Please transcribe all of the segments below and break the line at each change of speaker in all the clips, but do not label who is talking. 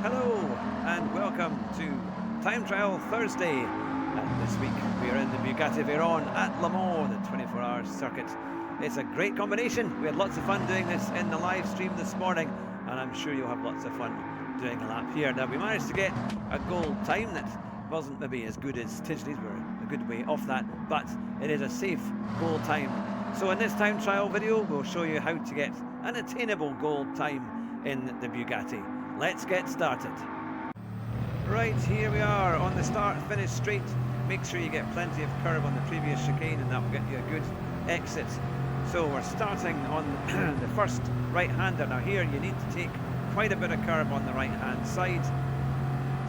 Hello and welcome to Time Trial Thursday. And this week we are in the Bughatti Veyron at Le Mans, the 24-hour circuit. It's a great combination. We had lots of fun doing this in the live stream this morning, and I'm sure you'll have lots of fun doing a lap here. Now, we managed to get a goal time that wasn't maybe as good as Tidgley's. We're a good way off that, but it is a safe goal time. So in this time trial video, we'll show you how to get an attainable goal time in the Bughatti. Let's get started. Right, here we are on the start-finish straight. Make sure you get plenty of curb on the previous chicane, and that will get you a good exit. So we're starting on the first right-hander. Now here you need to take quite a bit of curb on the right-hand side.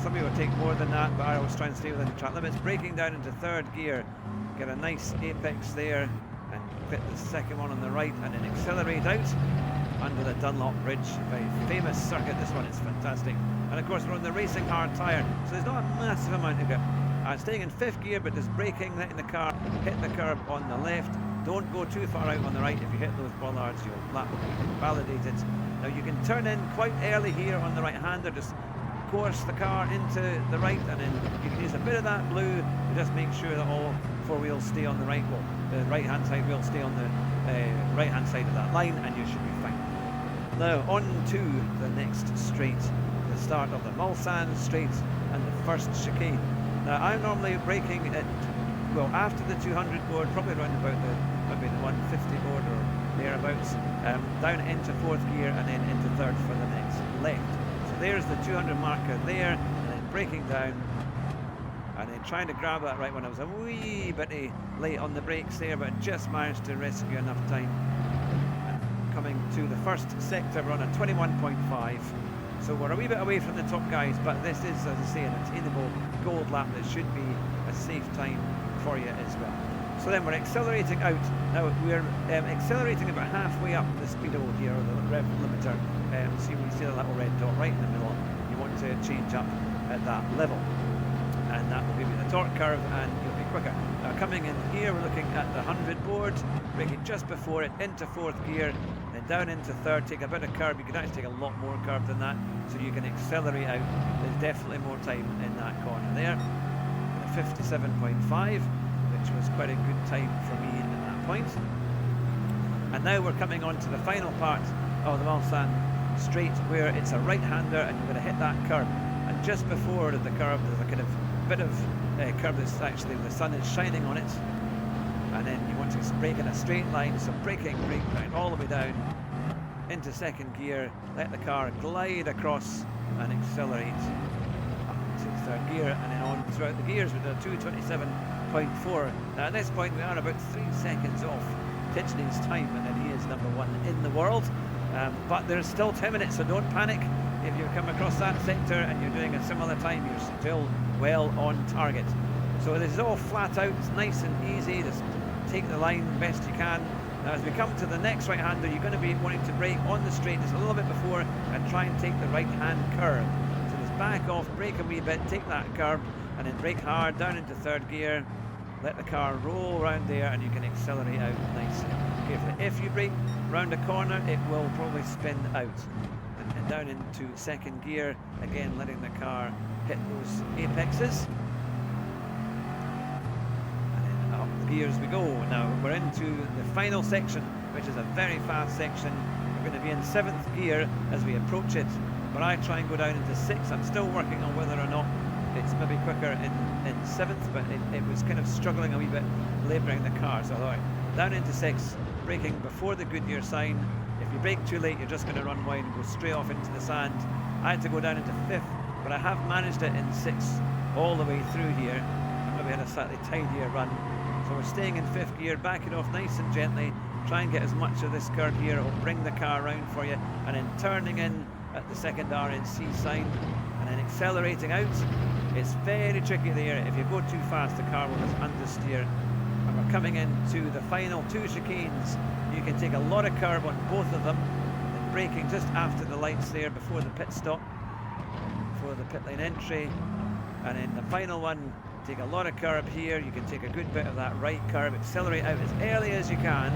Some people take more than that, but I always try and stay within the track limits. Braking down into third gear, get a nice apex there, and hit the second one on the right, and then accelerate out under the Dunlop Bridge. Very famous circuit, this one is fantastic. And of course we're on the racing hard tyre, so there's not a massive amount of grip. Staying in fifth gear, but just braking, letting the car hit the curb on the left. Don't go too far out on the right. If you hit those bollards, your lap will be invalidated. Now you can turn in quite early here on the right-hander, just course the car into the right, and then you can use a bit of that blue to just make sure that all four wheels stay on the right wheel. The right-hand side wheel stay on the right-hand side of that line, and you should be fine. Now on to the next straight, the start of the Mulsanne straight and the first chicane. Now I'm normally braking at, well, after the 200 board, probably around about maybe the 150 board or thereabouts, down into fourth gear and then into third for the next left. So there's the 200 marker there, and then braking down and then trying to grab that right one. I was a wee bit late on the brakes there, but just managed to rescue enough time. Coming to the first sector, we're on a 21.5, so we're a wee bit away from the top guys, but this is, as I say, an attainable gold lap that should be a safe time for you as well. So then we're accelerating out. Now we're accelerating about halfway up the speedo here, or the rev limiter. So you see the little red dot right in the middle. You want to change up at that level, and that will give you the torque curve, and you'll be quicker. Now coming in here, we're looking at the 100 board, braking just before it into fourth gear, then down into third, take a bit of curb. You can actually take a lot more curb than that, so you can accelerate out. There's definitely more time in that corner there. 57.5, which was quite a good time for me at that point. And now we're coming on to the final part of the Mulsanne straight, where it's a right-hander and you're going to hit that curb. And just before the curb, there's a kind of bit of curb that's actually, the sun is shining on it, and then you want to brake in a straight line, so braking, brake down all the way down into second gear, let the car glide across and accelerate up to third gear, and then on throughout the gears with a 227.4. Now at this point we are about 3 seconds off Tidgley's time, and then he is #1 in the world, but there's still 10 minutes, so don't panic. If you come across that sector and you're doing a similar time, you're still well on target. So this is all flat out, it's nice and easy, just take the line best you can. Now as we come to the next right-hander, you're going to be wanting to brake on the straight just a little bit before and try and take the right-hand curve. So just back off, brake a wee bit, take that curve, and then brake hard down into third gear, let the car roll around there, and you can accelerate out nicely. Carefully. If you brake round a corner, it will probably spin out. And down into second gear, again letting the car hit those apexes. Up the gears we go. Now we're into the final section, which is a very fast section. We're going to be in 7th gear as we approach it, but I try and go down into 6th. I'm still working on whether or not it's maybe quicker in 7th, but it was kind of struggling a wee bit, labouring the car. So I thought, down into 6th, braking before the Goodyear sign. If you brake too late, you're just going to run wide and go straight off into the sand. I had to go down into 5th, but I have managed it in 6th all the way through here. I maybe had a slightly tidier run. So we're staying in 5th gear, backing off nice and gently, try and get as much of this curve here. It'll bring the car around for you, and then turning in at the second RNC sign, and then accelerating out. It's very tricky there. If you go too fast, the car will just understeer. And we're coming into the final 2 chicanes. You can take a lot of curb on both of them, and braking just after the lights there before the pit stop, before the pit lane entry. And in the final one, take a lot of curb here. You can take a good bit of that right curb, accelerate out as early as you can,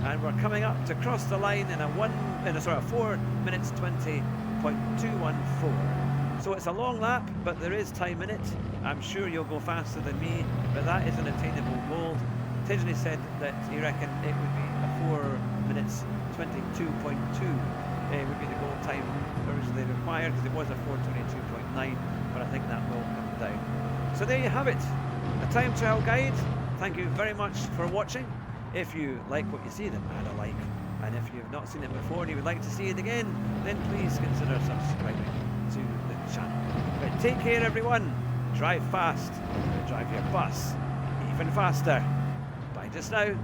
and we're coming up to cross the line in a 4 minutes 20 22.214. So it's a long lap, but there is time in it. I'm sure you'll go faster than me, but that is an attainable goal. Tidgley said that he reckoned it would be a 4 minutes 22.2 would be the goal time originally required, because it was a 4:22.9, but I think that will come down. So there you have it, a time trial guide. Thank you very much for watching. If you like what you see, then add a like, and if you've not seen it before and you would like to see it again, then please consider subscribing to the channel. But take care everyone, drive fast, drive your bus even faster. Bye just now.